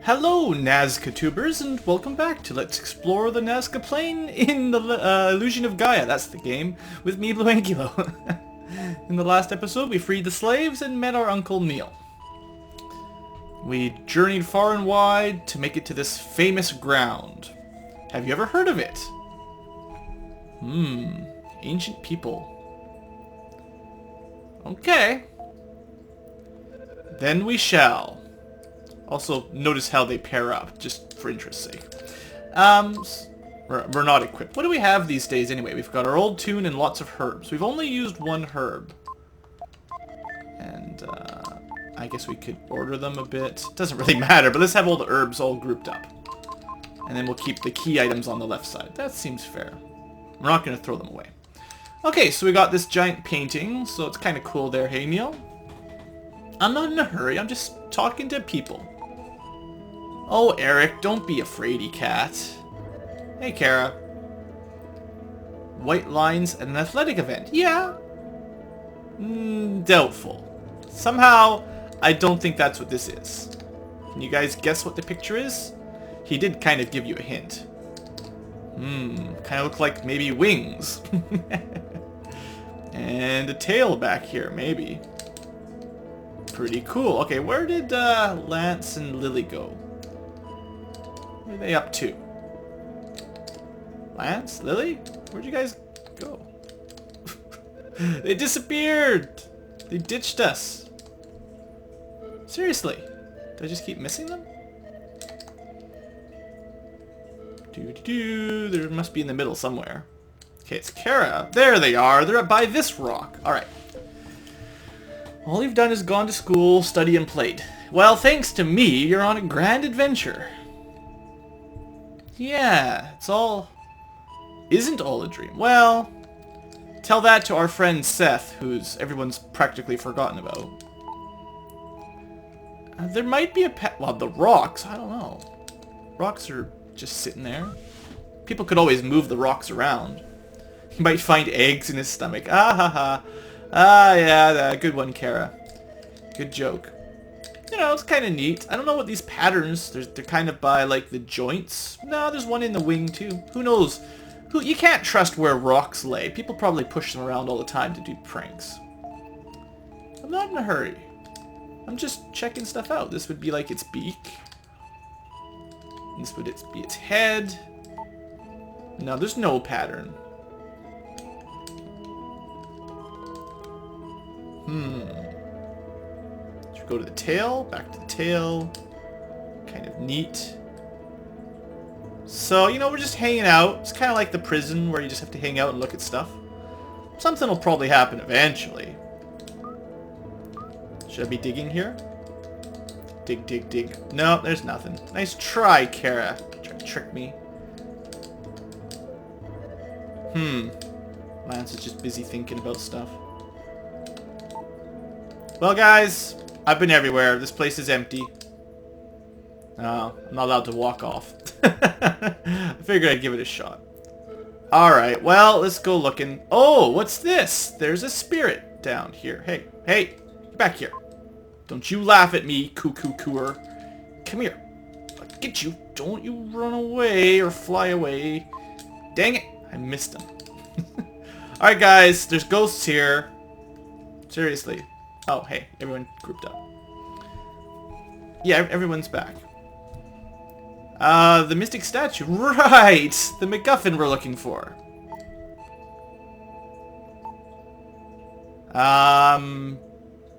Hello, Nazca tubers, and welcome back to Let's Explore the Nazca Plane in the Illusion of Gaia. That's the game, with me, Blueankylo. In the last episode, we freed the slaves and met our Uncle Neil. We journeyed far and wide to make it to this famous ground. Have you ever heard of it? Ancient people. Okay. Then we shall. Also, notice how they pair up, just for interest's sake. We're not equipped. What do we have these days anyway? We've got our old tune and lots of herbs. We've only used one herb. And, I guess we could order them a bit. Doesn't really matter, but let's have all the herbs all grouped up. And then we'll keep the key items on the left side. That seems fair. We're not going to throw them away. Okay, so we got this giant painting, so it's kind of cool there, hey Neil? I'm not in a hurry, I'm just talking to people. Oh, Eric, don't be a fraidy cat. Hey, Kara. White lines at an athletic event. Yeah. Doubtful. Somehow, I don't think that's what this is. Can you guys guess what the picture is? He did kind of give you a hint. Kind of look like maybe wings. And a tail back here, maybe. Pretty cool. Okay, where did Lance and Lily go? What are they up to? Lance? Lily? Where'd you guys go? They disappeared! They ditched us. Seriously? Do I just keep missing them? There must be in the middle somewhere. Okay, it's Kara. There they are. They're by this rock. Alright. All you've done is gone to school, study, and played. Well, thanks to me, you're on a grand adventure. Yeah, it's all... Isn't all a dream. Well, tell that to our friend Seth, who's everyone's practically forgotten about. There might be a well, the rocks, I don't know. Rocks are just sitting there. People could always move the rocks around. You might find eggs in his stomach. Ah ha ha. Ah yeah, good one, Kara. Good joke. You know, it's kind of neat. I don't know what these patterns, they're kind of by like the joints. No, there's one in the wing too. Who knows? You can't trust where rocks lay. People probably push them around all the time to do pranks. I'm not in a hurry. I'm just checking stuff out. This would be like its beak. This would be its head. No, there's no pattern. Should we go to the tail? Back to the tail. Kind of neat. So, you know, we're just hanging out. It's kind of like the prison where you just have to hang out and look at stuff. Something will probably happen eventually. Should I be digging here? Dig, dig, dig. No, there's nothing. Nice try, Kara. Try to trick me. Lance is just busy thinking about stuff. Well, guys, I've been everywhere. This place is empty. I'm not allowed to walk off. I figured I'd give it a shot. Alright, well, let's go looking. Oh, what's this? There's a spirit down here. Hey, get back here. Don't you laugh at me, cuckoo-cooer. Come here. I'll get you. Don't you run away or fly away. Dang it, I missed him. Alright, guys, there's ghosts here. Seriously. Oh, hey, everyone grouped up. Yeah, everyone's back. The mystic statue. Right! The MacGuffin we're looking for.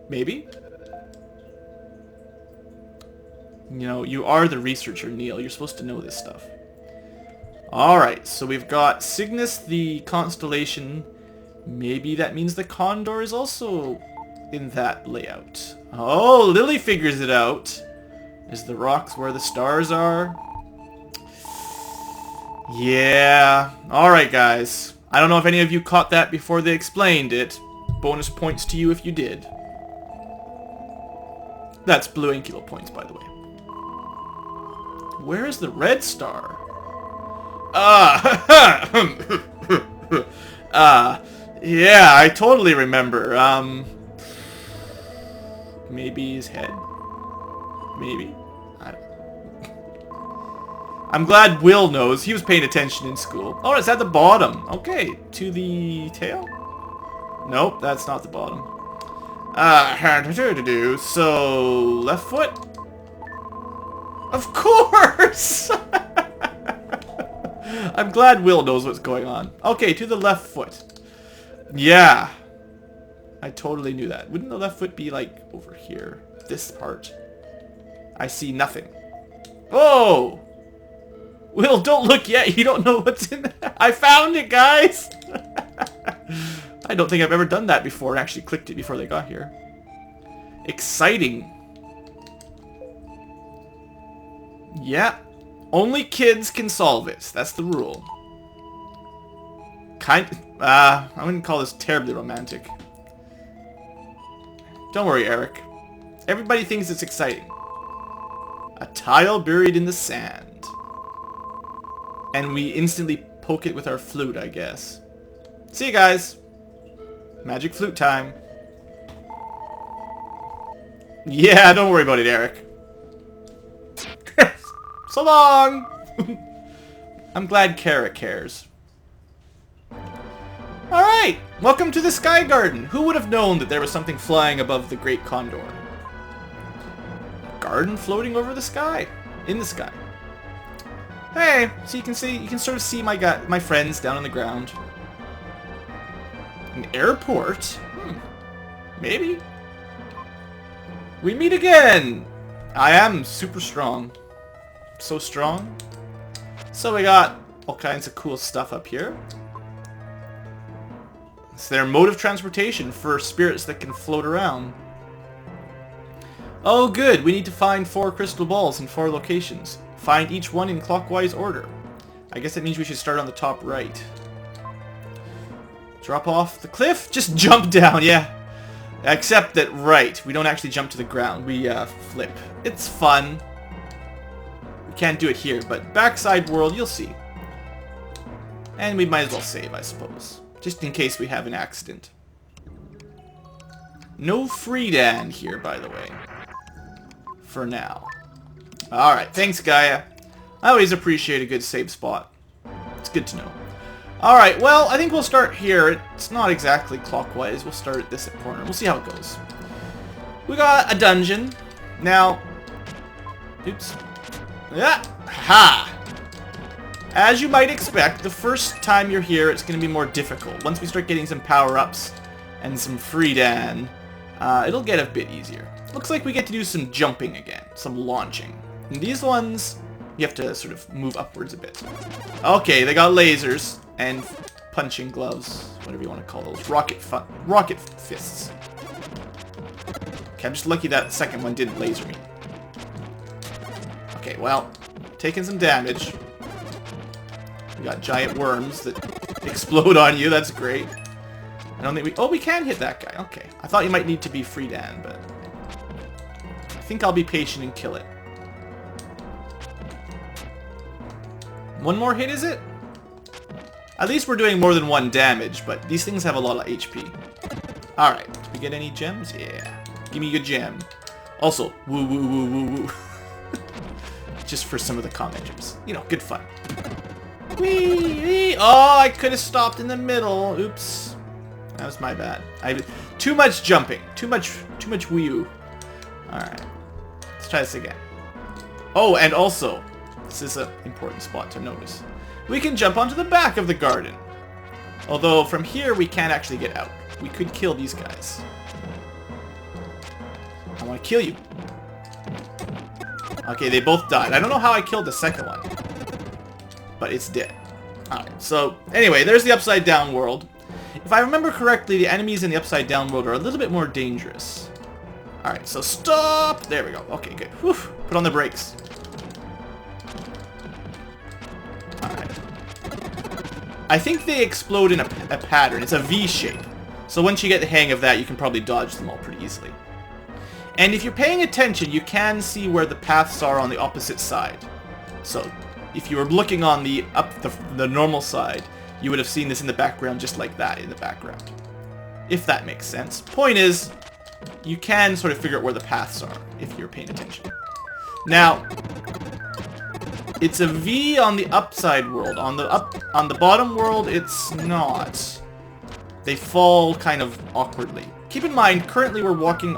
Maybe? You know, you are the researcher, Neil. You're supposed to know this stuff. Alright, so we've got Cygnus, the constellation. Maybe that means the Condor is also in that layout. Oh, Lily figures it out. Is the rocks where the stars are? Yeah. Alright, guys. I don't know if any of you caught that before they explained it. Bonus points to you if you did. That's Blueankylo points, by the way. Where is the red star? Yeah, I totally remember. Maybe his head. Maybe. I don't I'm glad Will knows. He was paying attention in school. Oh, it's at the bottom. Okay, to the tail? Nope, that's not the bottom. So, left foot? Of course! I'm glad Will knows what's going on. Okay, to the left foot. Yeah. I totally knew that. Wouldn't the left foot be, like, over here? This part. I see nothing. Oh! Will, don't look yet. You don't know what's in there. I found it, guys! I don't think I've ever done that before and actually clicked it before they got here. Exciting. Yeah. Only kids can solve it. That's the rule. I wouldn't call this terribly romantic. Don't worry, Eric. Everybody thinks it's exciting. A tile buried in the sand. And we instantly poke it with our flute, I guess. See you guys. Magic flute time. Yeah, don't worry about it, Eric. So long! I'm glad Kara cares. Alright, welcome to the Sky Garden. Who would have known that there was something flying above the Great Condor? Garden floating over the sky. In the sky. Hey, so you can sort of see my friends down on the ground. An airport? Maybe. We meet again! I am super strong. So strong. So we got all kinds of cool stuff up here. It's their mode of transportation for spirits that can float around. Oh good, we need to find 4 crystal balls in 4 locations. Find each one in clockwise order. I guess that means we should start on the top right. Drop off the cliff? Just jump down, yeah. Except that, right, we don't actually jump to the ground. We flip. It's fun. We can't do it here, but backside world, you'll see. And we might as well save, I suppose. Just in case we have an accident. No Friedan here, by the way. For now. Alright, thanks, Gaia. I always appreciate a good save spot. It's good to know. Alright, well, I think we'll start here. It's not exactly clockwise. We'll start at this corner. We'll see how it goes. We got a dungeon. Now... Oops. Yeah! Ha! As you might expect, the first time you're here, it's going to be more difficult. Once we start getting some power-ups and some Friedan, it'll get a bit easier. Looks like we get to do some jumping again. Some launching. And these ones, you have to sort of move upwards a bit. Okay, they got lasers and punching gloves, whatever you want to call those. Rocket fists. Okay, I'm just lucky that second one didn't laser me. Okay, well, taking some damage. We got giant worms that explode on you. That's great. I don't think we... Oh, we can hit that guy. Okay. I thought you might need to be Friedan, but... I think I'll be patient and kill it. One more hit, is it? At least we're doing more than 1 damage, but these things have a lot of HP. Alright. Did we get any gems? Yeah. Give me a gem. Also, woo woo woo woo woo. Just for some of the commenters. You know, good fun. Whee! Oh, I could have stopped in the middle. Oops. That was my bad. Too much jumping. Too much wee-oo. Alright. Let's try this again. Oh, and also, this is an important spot to notice. We can jump onto the back of the garden. Although, from here, we can't actually get out. We could kill these guys. I want to kill you. Okay, they both died. I don't know how I killed the second one. But it's dead. Alright, so, anyway, there's the upside down world. If I remember correctly, the enemies in the upside down world are a little bit more dangerous. Alright, so stop! There we go. Okay, good. Whew. Put on the brakes. Alright. I think they explode in a pattern. It's a V shape. So once you get the hang of that, you can probably dodge them all pretty easily. And if you're paying attention, you can see where the paths are on the opposite side. So, if you were looking on the normal side, you would have seen this in the background just like that in the background. If that makes sense. Point is, you can sort of figure out where the paths are if you're paying attention. Now, It's a V on the upside world. On the bottom world, it's not. They fall kind of awkwardly. Keep in mind, currently we're walking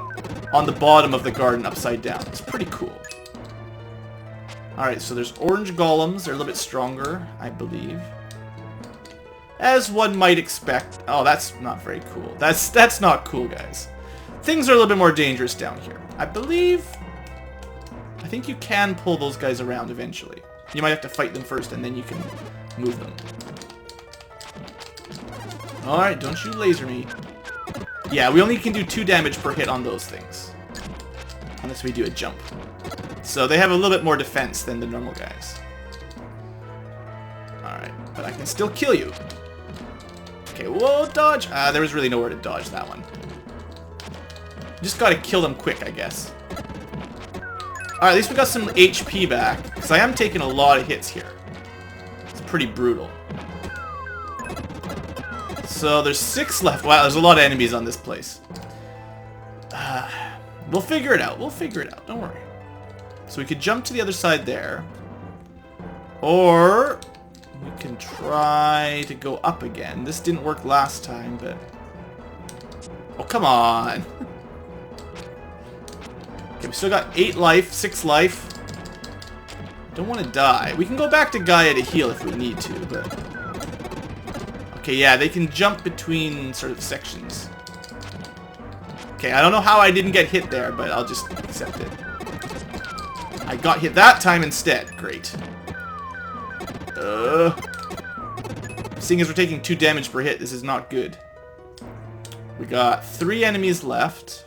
on the bottom of the garden upside down. It's pretty cool. Alright, so there's orange golems. They're a little bit stronger, I believe. As one might expect. Oh, that's not very cool. That's not cool, guys. Things are a little bit more dangerous down here. I think you can pull those guys around eventually. You might have to fight them first, and then you can move them. Alright, don't you laser me. Yeah, we only can do 2 damage per hit on those things. Unless we do a jump. So they have a little bit more defense than the normal guys. Alright, but I can still kill you. Okay, whoa, dodge! There was really nowhere to dodge that one. Just gotta kill them quick, I guess. Alright, at least we got some HP back. Because I am taking a lot of hits here. It's pretty brutal. So there's 6 left. Wow, there's a lot of enemies on this place. We'll figure it out. We'll figure it out. Don't worry. So we could jump to the other side there. Or we can try to go up again. This didn't work last time, but... Oh, come on. Okay, we still got 8 life, 6 life. Don't want to die. We can go back to Gaia to heal if we need to, but... Okay, yeah, they can jump between sort of sections. Okay, I don't know how I didn't get hit there, but I'll just accept it. I got hit that time instead. Great. Seeing as we're taking 2 damage per hit, this is not good. We got 3 enemies left.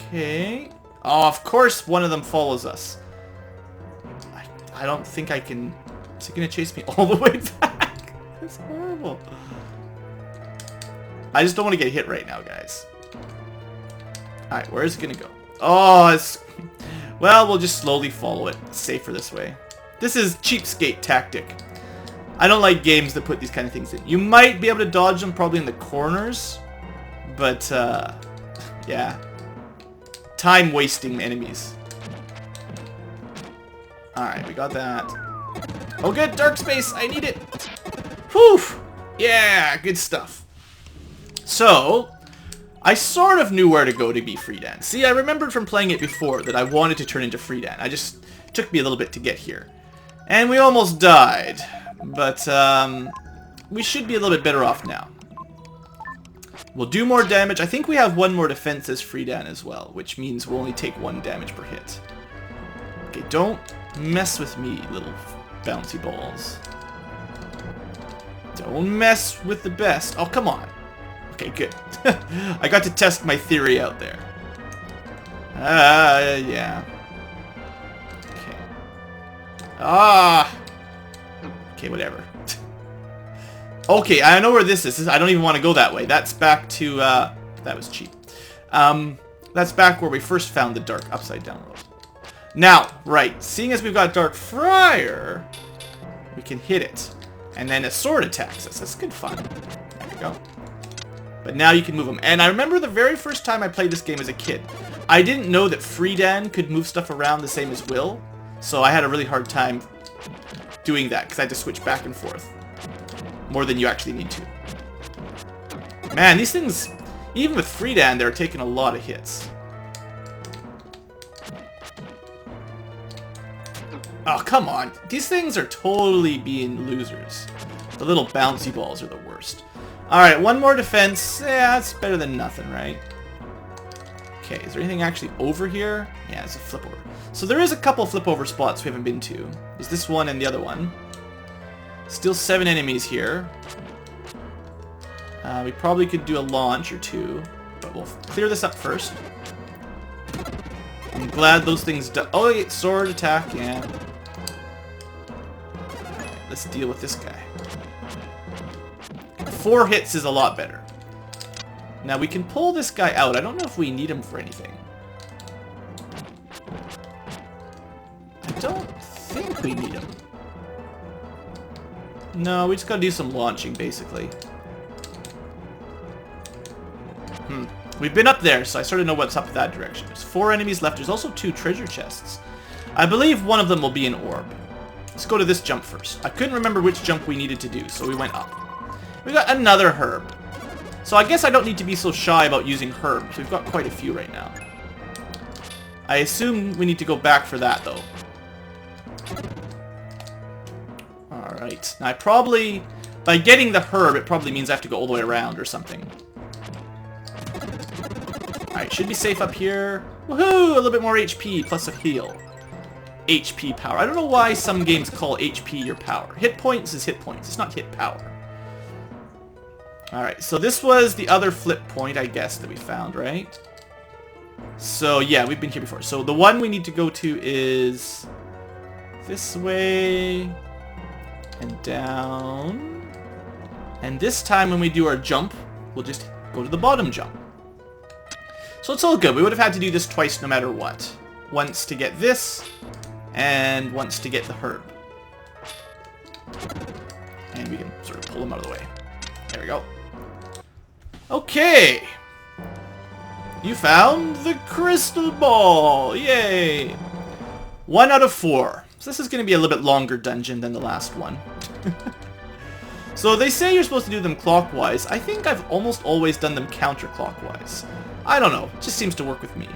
Okay. Oh, of course one of them follows us. I don't think I can... Is he going to chase me all the way back? That's horrible. I just don't want to get hit right now, guys. Alright, where is it going to go? Oh, it's... Well, we'll just slowly follow it. It's safer this way. This is cheapskate tactic. I don't like games that put these kind of things in. You might be able to dodge them probably in the corners. But, yeah. Time-wasting enemies. Alright, we got that. Oh good, dark space! I need it! Whew! Yeah, good stuff. So, I sort of knew where to go to be Friedan. See, I remembered from playing it before that I wanted to turn into Friedan. It took me a little bit to get here. And we almost died. But, we should be a little bit better off now. We'll do more damage. I think we have 1 more defense as Friedan as well, which means we'll only take 1 damage per hit. Okay, don't mess with me, little bouncy balls. Don't mess with the best. Oh, come on. Okay, good. I got to test my theory out there. Yeah. Okay. Okay, whatever. Okay, I know where this is. I don't even want to go that way. That's back to, that was cheap. That's back where we first found the dark upside down world. Now, right, seeing as we've got Dark Friar, we can hit it. And then a sword attacks us. That's good fun. There we go. But now you can move them. And I remember the very first time I played this game as a kid, I didn't know that Friedan could move stuff around the same as Will. So I had a really hard time doing that, because I had to switch back and forth. More than you actually need to. Man, these things, even with Friedan, they're taking a lot of hits. Oh, come on. These things are totally being losers. The little bouncy balls are the worst. Alright, 1 more defense. Yeah, that's better than nothing, right? Okay, is there anything actually over here? Yeah, it's a flip over. So there is a couple flip over spots we haven't been to. There's this one and the other one. Still 7 enemies here. We probably could do a launch or 2, but we'll clear this up first. I'm glad those things do— oh, wait, sword attack, yeah. Let's deal with this guy. 4 hits is a lot better. Now we can pull this guy out. I don't know if we need him for anything. I don't think we need him. No, we just gotta do some launching, basically. We've been up there, so I sort of know what's up that direction. There's 4 enemies left. There's also 2 treasure chests. I believe one of them will be an orb. Let's go to this jump first. I couldn't remember which jump we needed to do, so we went up. We got another herb. So I guess I don't need to be so shy about using herbs. We've got quite a few right now. I assume we need to go back for that, though. Alright. Now, I probably... By getting the herb, it probably means I have to go all the way around or something. Alright, should be safe up here. Woohoo! A little bit more HP plus a heal. HP power. I don't know why some games call HP your power. Hit points is hit points. It's not hit power. Alright, so this was the other flip point, I guess, that we found, right? So, yeah, we've been here before. So the one we need to go to is... this way... and down... and this time when we do our jump, we'll just go to the bottom jump. So it's all good. We would have had to do this twice no matter what. Once to get this, and once to get the herb. And we can sort of pull them out of the way. There we go. Okay! You found the crystal ball! Yay! 1 out of 4. So this is going to be a little bit longer dungeon than the last one. So they say you're supposed to do them clockwise. I think I've almost always done them counterclockwise. I don't know. It just seems to work with me.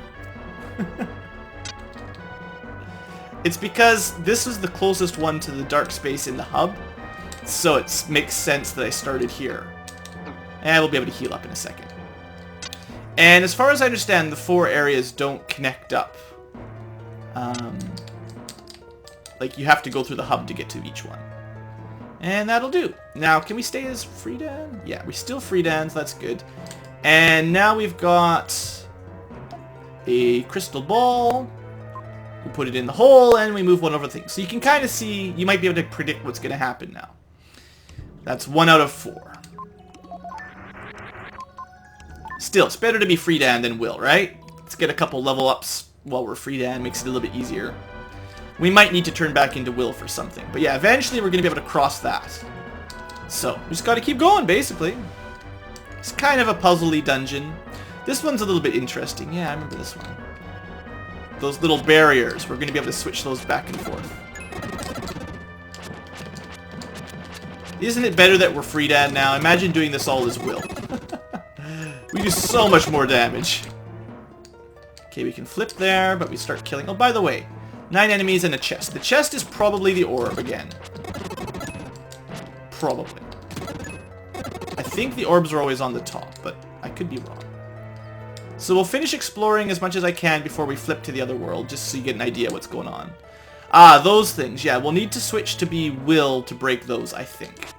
It's because this was the closest one to the dark space in the hub. So it makes sense that I started here. And we'll be able to heal up in a second. And as far as I understand, the 4 areas don't connect up. Like, you have to go through the hub to get to each one. And that'll do. Now, can we stay as Friedan? Yeah, we still Friedan, so that's good. And now we've got a crystal ball. We put it in the hole, and we move one over things. So you can kind of see, you might be able to predict what's going to happen now. That's 1 out of 4. Still, it's better to be Friedan than Will, right? Let's get a couple level ups while we're Friedan. Makes it a little bit easier. We might need to turn back into Will for something. But yeah, eventually we're going to be able to cross that. So, we just got to keep going, basically. It's kind of a puzzly dungeon. This one's a little bit interesting. Yeah, I remember this one. Those little barriers. We're going to be able to switch those back and forth. Isn't it better that we're Friedan now? Imagine doing this all as Will. We do so much more damage. Okay, we can flip there, but we start killing... Oh, by the way, 9 enemies and a chest. The chest is probably the orb again. Probably. I think the orbs are always on the top, but I could be wrong. So we'll finish exploring as much as I can before we flip to the other world, just so you get an idea what's going on. Ah, those things. Yeah, we'll need to switch to be Will to break those, I think.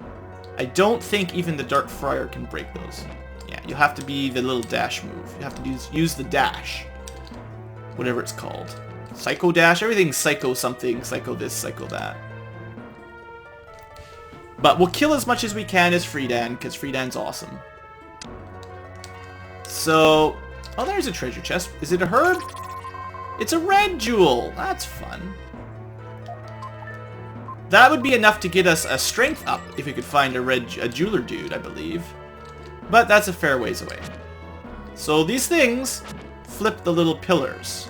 I don't think even the Dark Friar can break those. Yeah, you'll have to be the little dash move. You have to use the dash. Whatever it's called. Psycho dash? Everything's psycho something. Psycho this, psycho that. But we'll kill as much as we can as Friedan, because Friedan's awesome. So... Oh, there's a treasure chest. Is it a herb? It's a red jewel. That's fun. That would be enough to get us a strength up if we could find a jeweler dude, I believe. But that's a fair ways away. So these things flip the little pillars.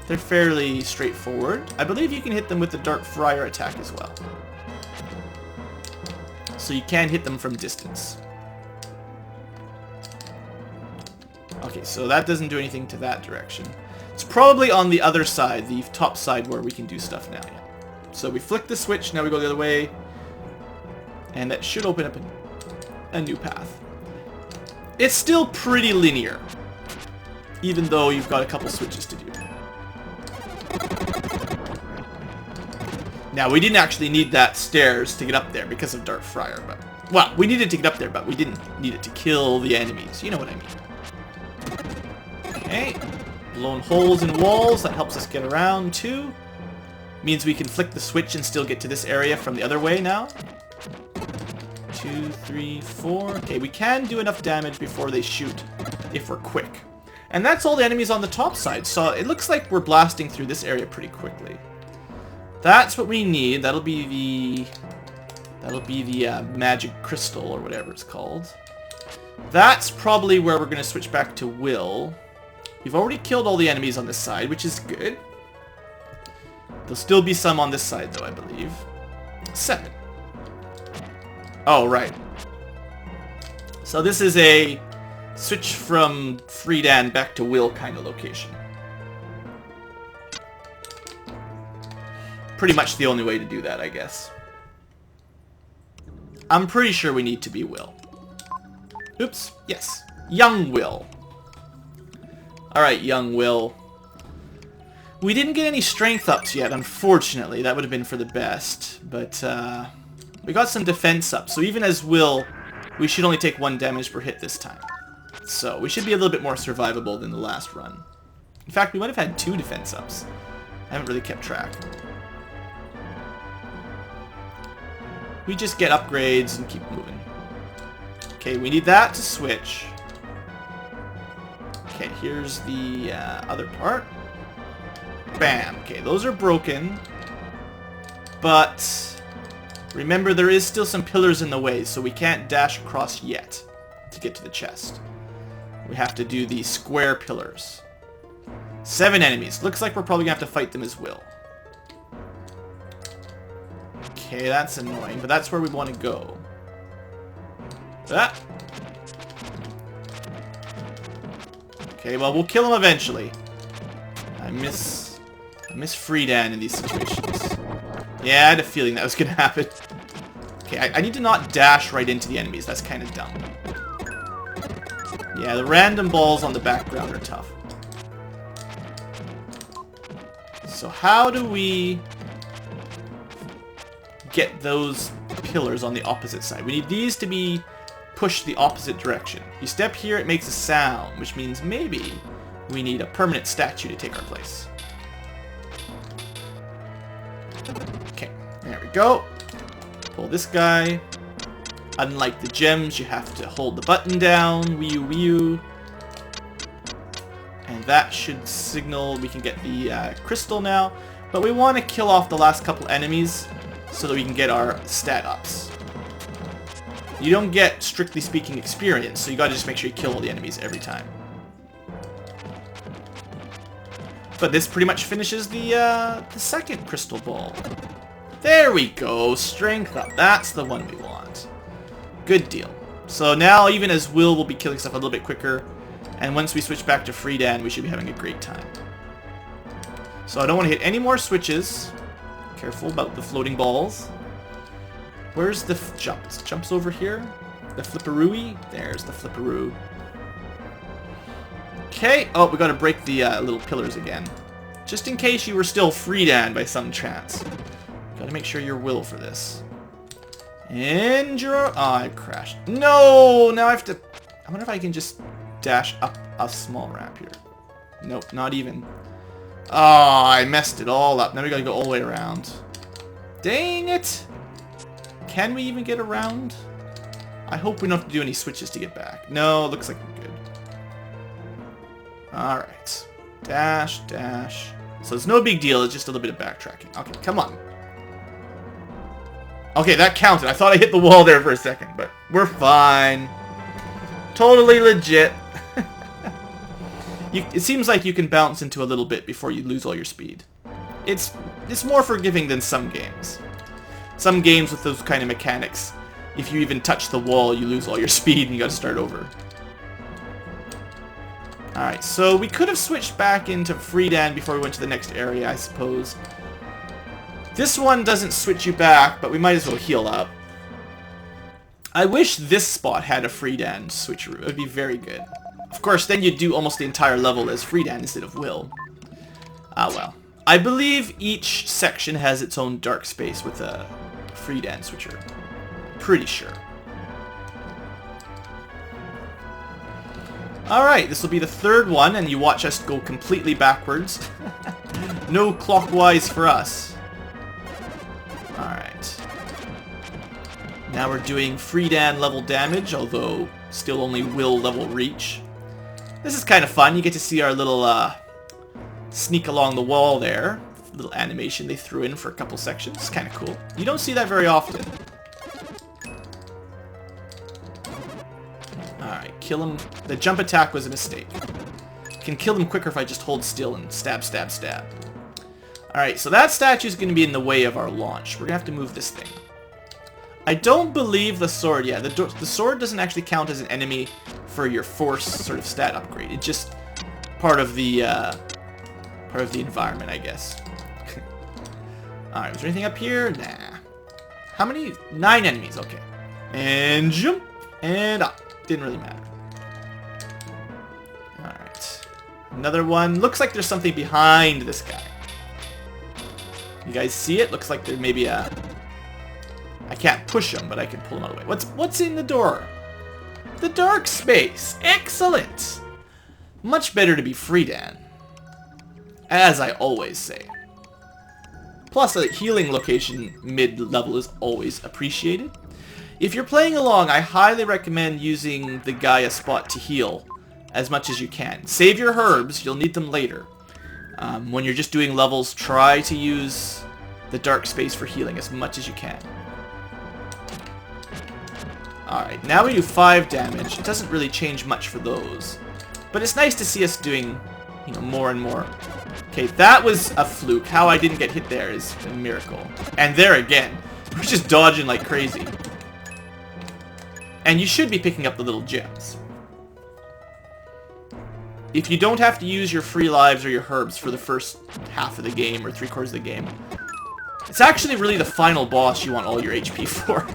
They're fairly straightforward. I believe you can hit them with the Dark Friar attack as well. So you can hit them from distance. Okay, so that doesn't do anything to that direction. It's probably on the other side, the top side, where we can do stuff now. Yeah. So we flick the switch, now we go the other way. And that should open up a new path. It's still pretty linear, even though you've got a couple switches to do. Now, we didn't actually need that stairs to get up there because of Dark Friar, but... Well, we needed to get up there, but we didn't need it to kill the enemies. You know what I mean. Okay. Blown holes in walls. That helps us get around, too. Means we can flick the switch and still get to this area from the other way now. 2, 3, 4. Okay, we can do enough damage before they shoot if we're quick. And that's all the enemies on the top side, so it looks like we're blasting through this area pretty quickly. That's what we need. That'll be the magic crystal or whatever it's called. That's probably where we're going to switch back to Will. We've already killed all the enemies on this side, which is good. There'll still be some on this side, though, I believe. 7. Oh, right. So this is a switch from Friedan back to Will kind of location. Pretty much the only way to do that, I guess. I'm pretty sure we need to be Will. Oops. Yes. Young Will. Alright, young Will. We didn't get any strength ups yet, unfortunately. That would have been for the best. But, we got some defense ups. So even as Will, we should only take 1 damage per hit this time. So, we should be a little bit more survivable than the last run. In fact, we might have had 2 defense ups. I haven't really kept track. We just get upgrades and keep moving. Okay, we need that to switch. Okay, here's the other part. Bam. Okay, those are broken. But remember, there is still some pillars in the way, so we can't dash across yet to get to the chest. We have to do the square pillars. 7 enemies. Looks like we're probably going to have to fight them as Will. Okay, that's annoying, but that's where we want to go. Ah. Okay, well, we'll kill him eventually. I miss Friedan in these situations. Yeah, I had a feeling that was going to happen. Okay, I need to not dash right into the enemies. That's kind of dumb. Yeah, the random balls on the background are tough. So how do we get those pillars on the opposite side? We need these to be pushed the opposite direction. You step here, it makes a sound, which means maybe we need a permanent statue to take our place. Okay, there we go. Pull this guy. Unlike the gems, you have to hold the button down. Wii-u. And that should signal we can get the crystal now. But we want to kill off the last couple enemies so that we can get our stat ups. You don't get, strictly speaking, experience, so you gotta just make sure you kill all the enemies every time. But this pretty much finishes the second crystal ball. There we go, strength up. That's the one we want. Good deal. So now, even as Will, we'll be killing stuff a little bit quicker. And once we switch back to Friedan, we should be having a great time. So I don't want to hit any more switches. Careful about the floating balls. Where's the jump? Jumps over here? The flipperoo-y? There's the flipperoo. Okay. Oh, we gotta break the little pillars again. Just in case you were still Friedan by some chance. Gotta make sure you're Will for this. And you're... Oh, I crashed. No! Now I have to... I wonder if I can just dash up a small ramp here. Nope, not even. Oh, I messed it all up. Now we gotta go all the way around. Dang it! Can we even get around? I hope we don't have to do any switches to get back. No, looks like we're good. Alright. Dash, dash. So it's no big deal, it's just a little bit of backtracking. Okay, come on. Okay, that counted. I thought I hit the wall there for a second, but we're fine. Totally legit. It seems like you can bounce into a little bit before you lose all your speed. It's more forgiving than some games. Some games with those kind of mechanics, if you even touch the wall, you lose all your speed and you gotta start over. Alright, so we could have switched back into Friedan before we went to the next area, I suppose. This one doesn't switch you back, but we might as well heal up. I wish this spot had a Friedan switcheroo. It would be very good. Of course, then you'd do almost the entire level as Friedan instead of Will. Ah, well. I believe each section has its own dark space with a Friedan switcher. Pretty sure. Alright, this will be the third one, and you watch us go completely backwards. No clockwise for us. Alright. Now we're doing Friedan level damage, although still only Will level reach. This is kind of fun. You get to see our little sneak along the wall there. Little animation they threw in for a couple sections. It's kind of cool. You don't see that very often. Alright, kill him. The jump attack was a mistake. can kill them quicker if I just hold still and stab, stab, stab. Alright, so that statue is going to be in the way of our launch. We're going to have to move this thing. I don't believe the sword, yeah, the sword doesn't actually count as an enemy for your force sort of stat upgrade. It's just part of the environment, I guess. Alright, is there anything up here? Nah. How many? 9 enemies, okay. And jump, and up. Didn't really matter. Alright. Another one. Looks like there's something behind this guy. You guys see it? Looks like there may be a... I can't push him, but I can pull him out of the way. What's in the door? The dark space. Excellent. Much better to be Friedan. As I always say. Plus, a healing location mid-level is always appreciated. If you're playing along, I highly recommend using the Gaia spot to heal as much as you can. Save your herbs, you'll need them later. When you're just doing levels, try to use the dark space for healing as much as you can. Alright, now we do 5 damage. It doesn't really change much for those. But it's nice to see us doing, you know, more and more. Okay, that was a fluke. How I didn't get hit there is a miracle. And there again. We're just dodging like crazy. And you should be picking up the little gems. If you don't have to use your free lives or your herbs for the first half of the game or 3/4 of the game, it's actually really the final boss you want all your HP for.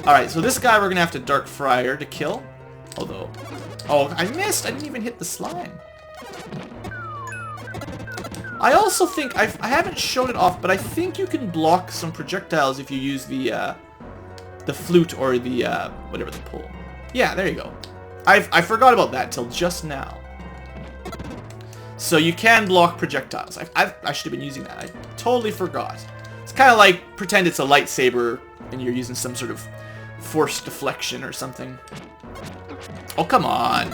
Alright, so this guy we're gonna have to Dark Friar to kill. Although... Oh, I missed! I didn't even hit the slime. I also think... I haven't shown it off, but I think you can block some projectiles if you use the flute or the, whatever the pull. Yeah, there you go. I forgot about that till just now. So you can block projectiles. I should have been using that. I totally forgot. It's kind of like pretend it's a lightsaber and you're using some sort of force deflection or something. Oh, come on.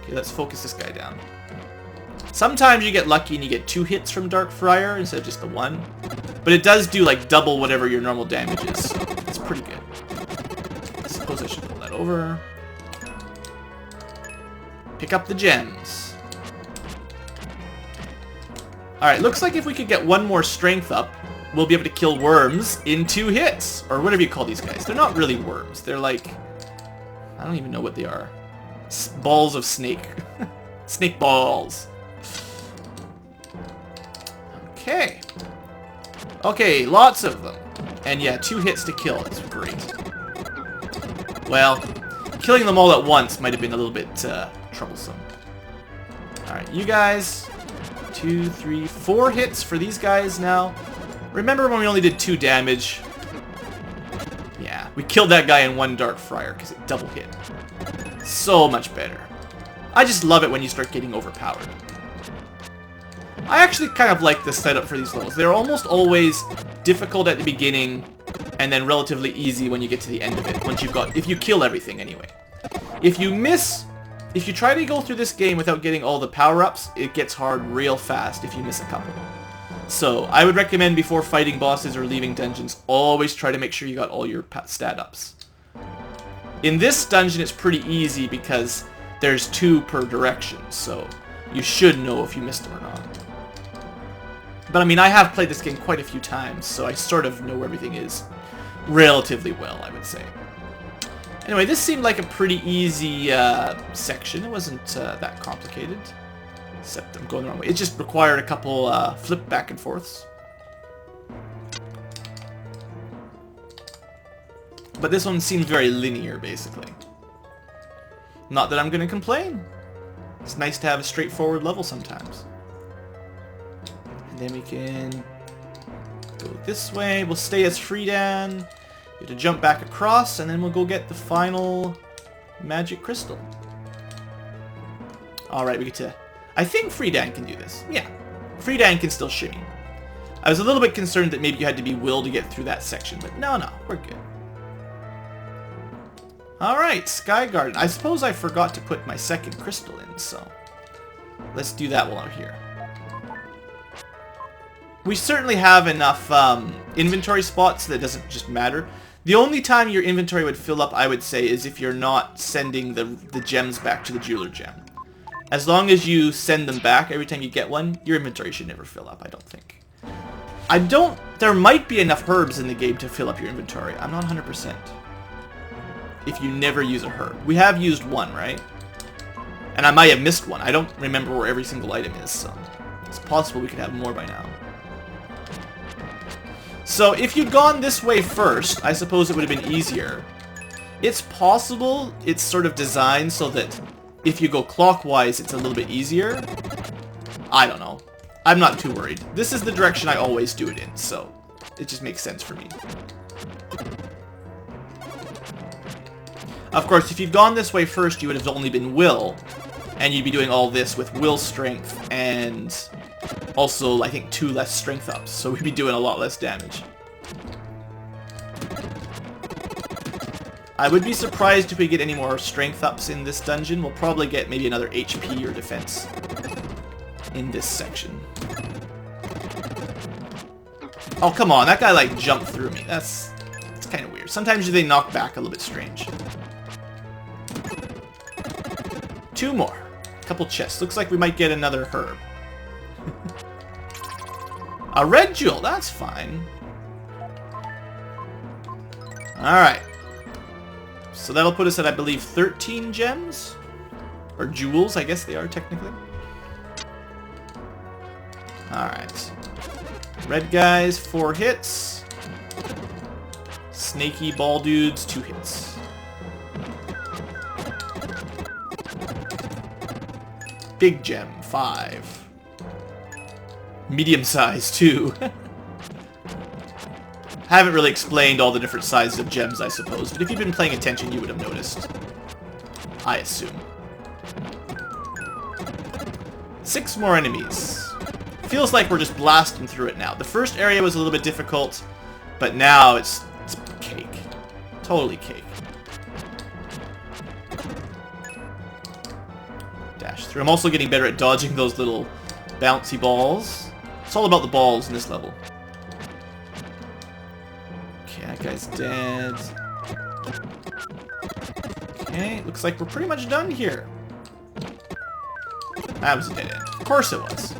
Okay, let's focus this guy down. Sometimes you get lucky and you get 2 hits from Dark Friar instead of just the 1. But it does do like double whatever your normal damage is. So it's pretty good. I suppose I should pull that over. Pick up the gems. Alright, looks like if we could get 1 more strength up, we'll be able to kill worms in 2 hits. Or whatever you call these guys. They're not really worms. They're like... I don't even know what they are. Balls of snake. Snake balls. Okay. Okay, lots of them. And yeah, 2 hits to kill. It's great. Well, killing them all at once might have been a little bit troublesome. Alright, you guys. 2, 3, 4 hits for these guys now. Remember when we only did 2 damage? Yeah, we killed that guy in 1 Dark Friar because it double hit. So much better. I just love it when you start getting overpowered. I actually kind of like the setup for these levels. They're almost always difficult at the beginning and then relatively easy when you get to the end of it. Once you've got, if you kill everything anyway. If you try to go through this game without getting all the power-ups, it gets hard real fast if you miss a couple. So I would recommend before fighting bosses or leaving dungeons, always try to make sure you got all your stat ups. In this dungeon it's pretty easy because there's 2 per direction, so you should know if you missed them or not. But I mean, I have played this game quite a few times, so I sort of know where everything is relatively well, I would say. Anyway, this seemed like a pretty easy section. It wasn't that complicated. Except I'm going the wrong way. It just required a couple flip back and forths. But this one seemed very linear, basically. Not that I'm going to complain. It's nice to have a straightforward level sometimes. And then we can go this way. We'll stay as Friedan. You have to jump back across, and then we'll go get the final magic crystal. Alright, we get to... I think Friedan can do this. Yeah, Friedan can still shimmy. I was a little bit concerned that maybe you had to be Will to get through that section, but no, we're good. Alright, Sky Garden. I suppose I forgot to put my second crystal in, so let's do that while I'm here. We certainly have enough inventory spots that it doesn't just matter. The only time your inventory would fill up, I would say, is if you're not sending the gems back to the jeweler gem. As long as you send them back every time you get one, your inventory should never fill up, I don't think. There might be enough herbs in the game to fill up your inventory. I'm not 100%. If you never use a herb. We have used one, right? And I might have missed one. I don't remember where every single item is, so it's possible we could have more by now. So if you'd gone this way first, I suppose it would have been easier. It's possible it's sort of designed so that if you go clockwise, it's a little bit easier. I don't know. I'm not too worried. This is the direction I always do it in, so it just makes sense for me. Of course, if you'd gone this way first, you would have only been will, and you'd be doing all this with will strength, and also, I think, 2 less strength ups, so we'd be doing a lot less damage. I would be surprised if we get any more strength ups in this dungeon. We'll probably get maybe another HP or defense in this section. Oh, come on, that guy, like, jumped through me. That's kind of weird. Sometimes they knock back a little bit strange. 2 more. A couple chests. Looks like we might get another herb. A red jewel, that's fine. Alright. So that'll put us at, I believe, 13 gems? Or jewels, I guess they are, technically. Alright. Red guys, 4 hits. Snaky ball dudes, 2 hits. Big gem, 5. Medium size, 2. Haven't really explained all the different sizes of gems, I suppose, but if you've been paying attention, you would have noticed. I assume. 6 more enemies. Feels like we're just blasting through it now. The first area was a little bit difficult, but now it's cake. Totally cake. Dash through. I'm also getting better at dodging those little bouncy balls. It's all about the balls in this level. Okay, that guy's dead. Okay, looks like we're pretty much done here. That was a dead end. Of course it was.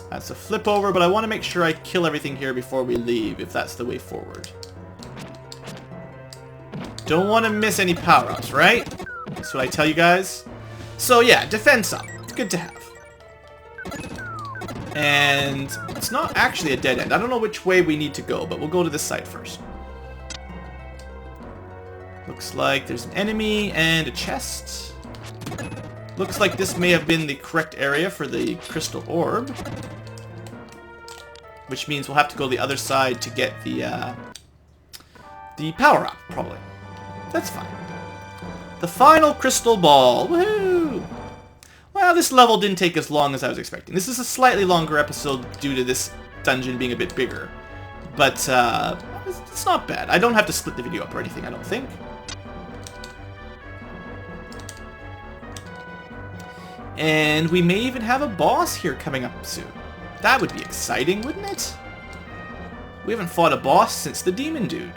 That's a flip over, but I want to make sure I kill everything here before we leave, if that's the way forward. Don't want to miss any power-ups, right? That's what I tell you guys. So yeah, defense up. It's good to have. And it's not actually a dead end. I don't know which way we need to go, but we'll go to this side first. Looks like there's an enemy and a chest. Looks like this may have been the correct area for the crystal orb. Which means we'll have to go the other side to get the power-up, probably. That's fine. The final crystal ball. Woohoo! Well, this level didn't take as long as I was expecting. This is a slightly longer episode due to this dungeon being a bit bigger. But it's not bad. I don't have to split the video up or anything, I don't think. And we may even have a boss here coming up soon. That would be exciting, wouldn't it? We haven't fought a boss since the demon dude.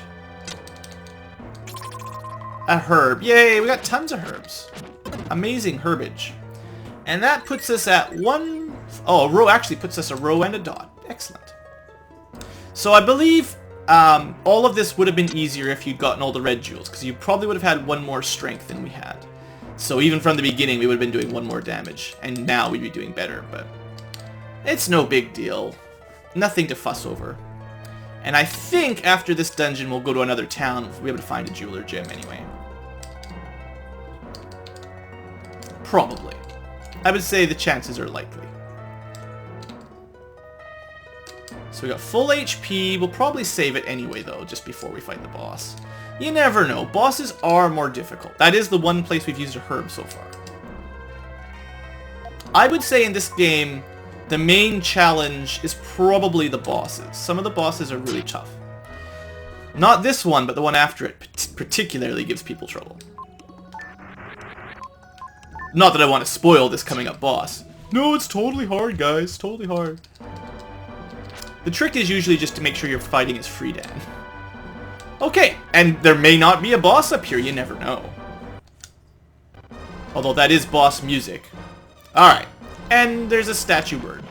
A herb. Yay, we got tons of herbs. Amazing herbage. And that puts us at 1... Oh, a row actually puts us a row and a dot. Excellent. So I believe all of this would have been easier if you'd gotten all the red jewels, because you probably would have had 1 more strength than we had. So even from the beginning, we would have been doing 1 more damage, and now we'd be doing better, but it's no big deal. Nothing to fuss over. And I think after this dungeon, we'll go to another town. We'll be able to find a jeweler gem anyway. Probably. I would say the chances are likely. So we got full HP. We'll probably save it anyway, though, just before we fight the boss. You never know. Bosses are more difficult. That is the one place we've used a herb so far. I would say in this game, the main challenge is probably the bosses. Some of the bosses are really tough. Not this one, but the one after it particularly gives people trouble. Not that I want to spoil this coming up boss. No, it's totally hard, guys. Totally hard. The trick is usually just to make sure you're fighting as Friedan. Okay, and there may not be a boss up here, you never know. Although that is boss music. Alright, and there's a statue bird.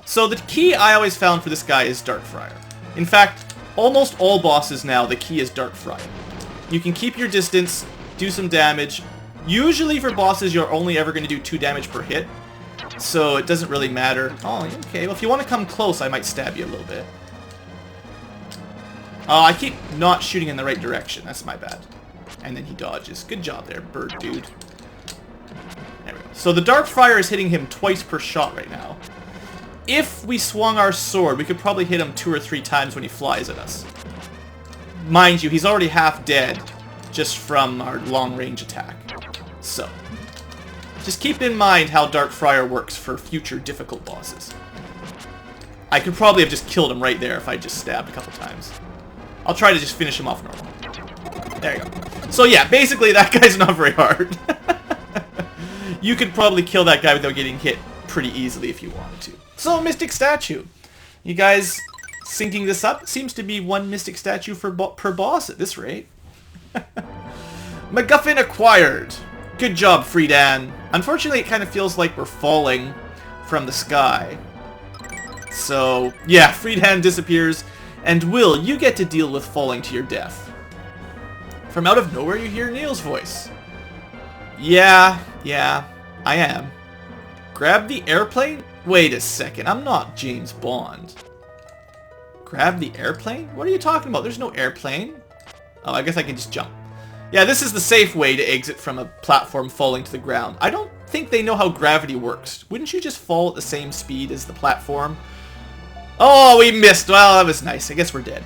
So the key I always found for this guy is Darkfriar. In fact, almost all bosses now, the key is Darkfriar. You can keep your distance, do some damage. Usually for bosses, you're only ever going to do 2 damage per hit. So it doesn't really matter. Oh, okay. Well, if you want to come close, I might stab you a little bit. Oh, I keep not shooting in the right direction. That's my bad. And then he dodges. Good job there, bird dude. There we go. So the Darkfriar is hitting him twice per shot right now. If we swung our sword, we could probably hit him 2 or 3 times when he flies at us. Mind you, he's already half dead just from our long-range attack. So, just keep in mind how Darkfriar works for future difficult bosses. I could probably have just killed him right there if I just stabbed a couple times. I'll try to just finish him off normal. There you go. So yeah, basically that guy's not very hard. You could probably kill that guy without getting hit pretty easily if you wanted to. So, Mystic Statue. You guys syncing this up? Seems to be 1 Mystic Statue per boss at this rate. MacGuffin acquired. Good job, Friedan. Unfortunately, it kind of feels like we're falling from the sky. So, yeah, Friedan disappears. And Will, you get to deal with falling to your death. From out of nowhere, you hear Neil's voice. Yeah, I am. Grab the airplane? Wait a second, I'm not James Bond. Grab the airplane? What are you talking about? There's no airplane. Oh, I guess I can just jump. Yeah, this is the safe way to exit from a platform falling to the ground. I don't think they know how gravity works. Wouldn't you just fall at the same speed as the platform? Oh, we missed. Well, that was nice. I guess we're dead.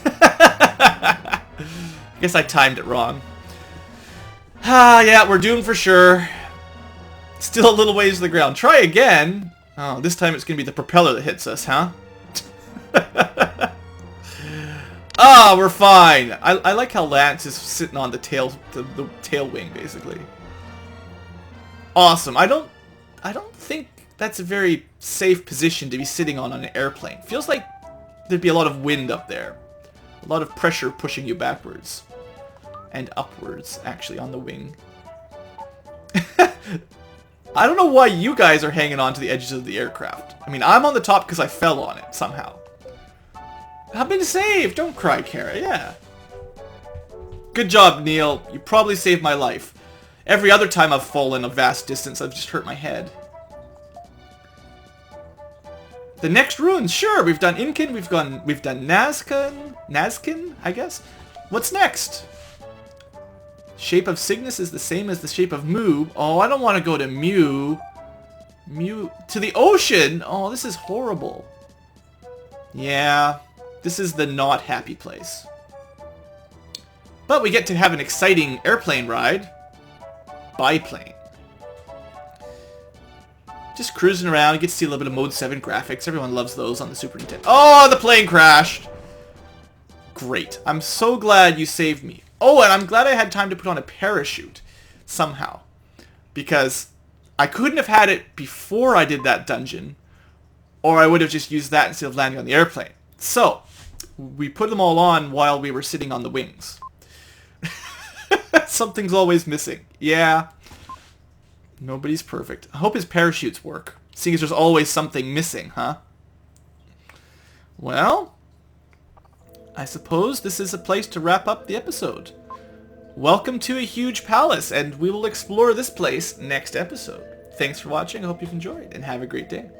I guess I timed it wrong. Ah, yeah, we're doomed for sure. Still a little ways to the ground. Try again. Oh, this time it's going to be the propeller that hits us, huh? Ah, we're fine. I like how Lance is sitting on the tail wing, basically. Awesome. I don't think that's a very safe position to be sitting on an airplane. Feels like there'd be a lot of wind up there. A lot of pressure pushing you backwards. And upwards, actually, on the wing. I don't know why you guys are hanging on to the edges of the aircraft. I mean, I'm on the top because I fell on it, somehow. I've been saved! Don't cry, Kara, yeah. Good job, Neil. You probably saved my life. Every other time I've fallen a vast distance, I've just hurt my head. The next runes, sure. We've done Incan, we've done Nazcan, I guess. What's next? Shape of Cygnus is the same as the shape of Mu. Oh, I don't want to go to Mu. To the ocean? Oh, this is horrible. Yeah, this is the not happy place. But we get to have an exciting airplane ride. Biplane. Just cruising around, you get to see a little bit of Mode 7 graphics. Everyone loves those on the Super Nintendo. Oh, the plane crashed! Great. I'm so glad you saved me. Oh, and I'm glad I had time to put on a parachute. Somehow. Because I couldn't have had it before I did that dungeon. Or I would have just used that instead of landing on the airplane. So, we put them all on while we were sitting on the wings. Something's always missing. Yeah. Nobody's perfect. I hope his parachutes work. Seeing as there's always something missing, huh? Well, I suppose this is a place to wrap up the episode. Welcome to a huge palace, and we will explore this place next episode. Thanks for watching. I hope you've enjoyed, and have a great day.